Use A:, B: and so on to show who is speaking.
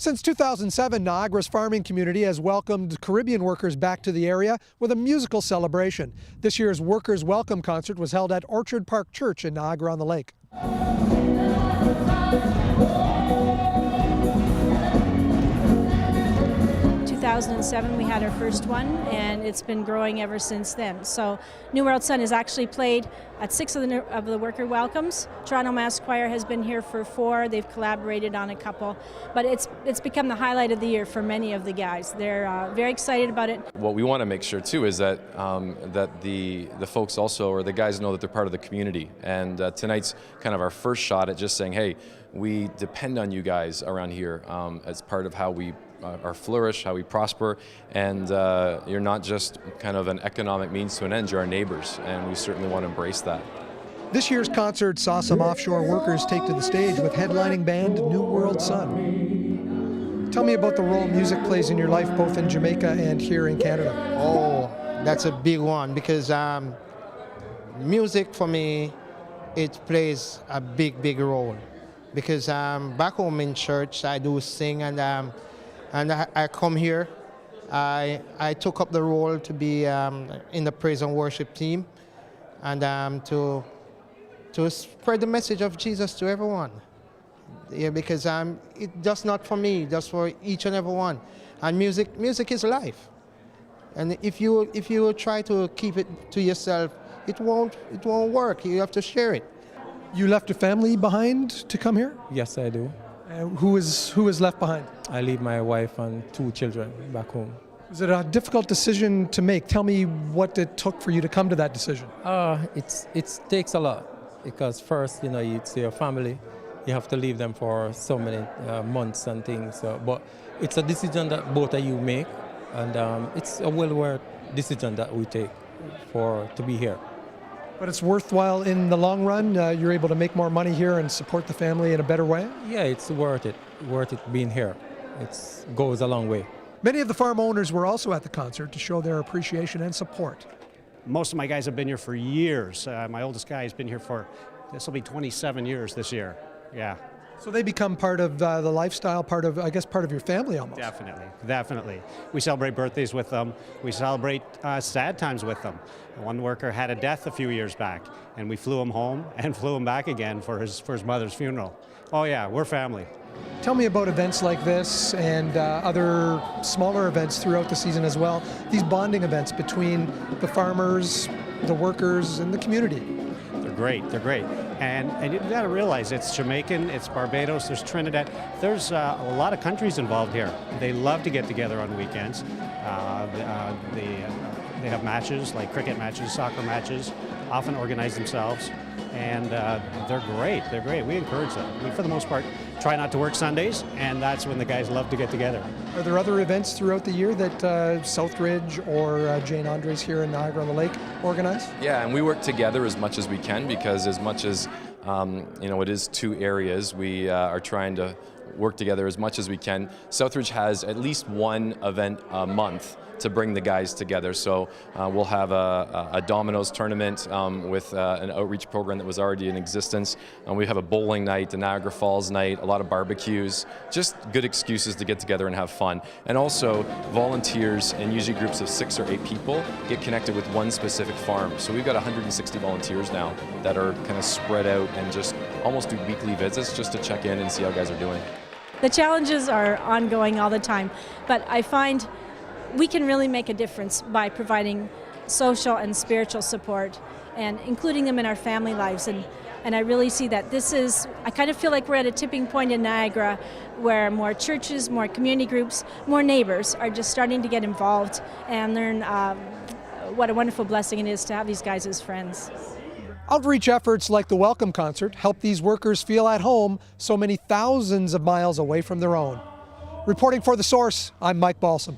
A: Since 2007, Niagara's farming community has welcomed Caribbean workers back to the area with a musical celebration. This year's Workers' Welcome concert was held at Orchard Park Church in Niagara-on-the-Lake.
B: 2007 we had our first one, and it's been growing ever since then. So New World Sun has actually played at 6 of the worker welcomes. Toronto Mass Choir has been here for 4. They've collaborated on a couple, but it's become the highlight of the year for many of the guys. They're very excited about it.
C: What we want to make sure too is that that the folks also, or the guys, know that they're part of the community. And tonight's kind of our first shot at just saying, hey, we depend on you guys around here as part of how we flourish, how we prosper, and you're not just kind of an economic means to an end, you're our neighbors, and we certainly want to embrace that.
A: This year's concert saw some offshore workers take to the stage with headlining band New World Sun. Tell me about the role music plays in your life, both in Jamaica and here in Canada.
D: Oh, that's a big one, because music for me, it plays a big role. Because back home in church, I do sing, and I come here. I took up the role to be in the praise and worship team, and to spread the message of Jesus to everyone. Yeah, because it's just not for me, just for each and every one. And music is life. And if you try to keep it to yourself, it won't work. You have to share it.
A: You left a family behind to come here?
E: Yes, I do.
A: Who is left behind?
E: I leave my wife and 2 children back home.
A: Was it a difficult decision to make? Tell me what it took for you to come to that decision.
E: It takes a lot, because first, it's your family. You have to leave them for so many months and things. But it's a decision that both of you make, and it's a well-worth decision that we take to be here.
A: But it's worthwhile in the long run? You're able to make more money here and support the family in a better way?
E: Yeah, it's worth it being here. It goes a long way.
A: Many of the farm owners were also at the concert to show their appreciation and support.
F: Most of my guys have been here for years. My oldest guy has been here this will be 27 years this year. Yeah.
A: So they become part of the lifestyle, part of your family almost.
F: Definitely. We celebrate birthdays with them. We celebrate sad times with them. One worker had a death a few years back, and we flew him home and flew him back again for his mother's funeral. Oh yeah, we're family.
A: Tell me about events like this and other smaller events throughout the season as well. These bonding events between the farmers, the workers, and the community.
F: They're great. And you've got to realize it's Jamaican, it's Barbados, there's Trinidad. There's a lot of countries involved here. They love to get together on weekends. They have matches, like cricket matches, soccer matches, often organize themselves. And they're great. We encourage them. We, for the most part, try not to work Sundays, and that's when the guys love to get together.
A: Are there other events throughout the year that Southridge or Jane Andres here in Niagara-on-the-Lake organize?
C: Yeah, and we work together as much as we can, because as much as it is 2 areas, we are trying to work together as much as we can. Southridge has at least 1 event a month to bring the guys together. So we'll have a dominoes tournament with an outreach program that was already in existence. We have a bowling night, the Niagara Falls night, a lot of barbecues, just good excuses to get together and have fun. And also volunteers, and usually groups of 6 or 8 people, get connected with one specific farm. So we've got 160 volunteers now that are kind of spread out and just almost do weekly visits just to check in and see how guys are doing.
B: The challenges are ongoing all the time, but I find we can really make a difference by providing social and spiritual support and including them in our family lives. And I really see that I kind of feel like we're at a tipping point in Niagara where more churches, more community groups, more neighbors are just starting to get involved and learn what a wonderful blessing it is to have these guys as friends.
A: Outreach efforts like the Welcome Concert help these workers feel at home so many thousands of miles away from their own. Reporting for The Source, I'm Mike Balsam.